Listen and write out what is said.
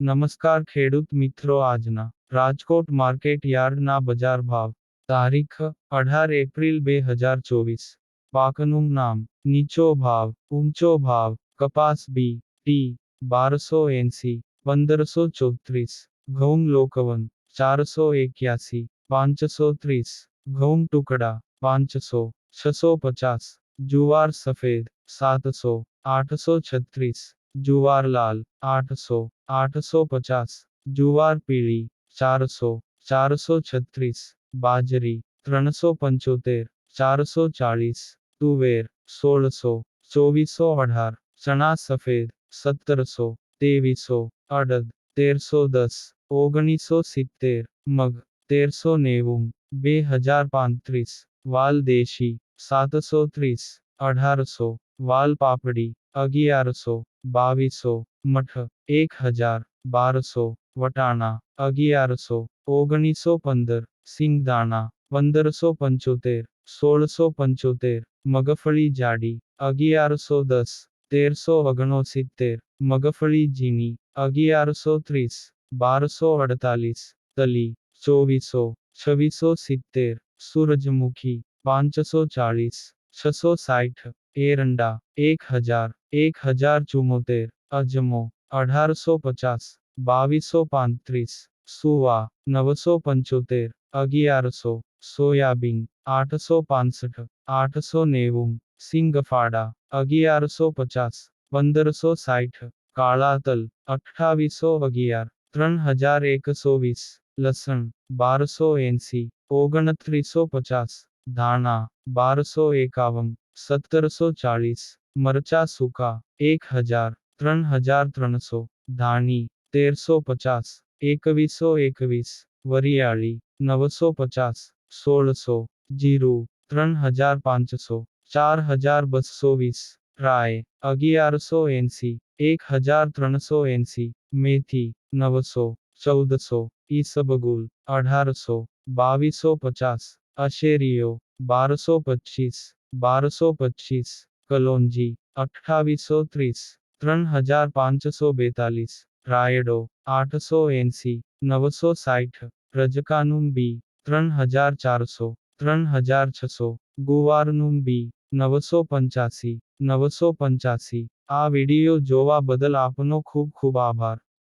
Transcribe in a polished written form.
નમસ્કાર ખેડૂત મિત્રો, આજના રાજકોટ માર્કેટ યાર્ડના બજાર ભાવ તારીખ 18 એપ્રિલ 2024. પાકનું નામ, નીચો ભાવ, ઊંચો ભાવ. કપાસ બી ટી 1280, 1534. ઘઉં લોકવન 481, 530. ઘઉં ટુકડા 500, 650. જુવાર સફેદ 700, 836. જુવાર લાલ 800, 850. જુવાર પીળી 400, 436. બાજરી 375, 440. તુવેર 1600, 2418. ચણા સફેદ 1700, 2300. અડદ 1310, 1970. મગ 1390, 2035. વાલ દેશી 730, 1800. વાલ પાપડી 1100, 2200. મઠ 1000, 1200. વટાણા 1100, 1915. સિંગદાણા 1575, 1675. મગફળી જાડી 1110, 1369. મગફળી ઝીણી 1130, 1248. તલી 2400, 2670. સૂરજમુખી 540, 660. એરંડા 1000, 1074. અજમો 1850, 2235. સુવા 975, 1100. સોયાબીન 865, 890. સિંગફાડા 1150, 1560. કાળા તલ 2811, 3120. લસણ 1280, 2950. ધાણા 1251, 1740. મરચા સૂકા 1000, 3300. ધાણી 1350, 2121. વરિયાળી 950, 1600. જીરું 3500, 4220. રાય 1180, 1380. મેથી 900, 1400. ઈસબગુલ 1800, 2250. અશેરીઓ 1225, 1225. કલોંજી 2830, 3542. રાયડો 880, 960. રજકાનું બી 3400, 3600. ગુવારનું બી 985, 985. આ વિડિયો જોવા બદલ આપનો ખૂબ ખૂબ આભાર.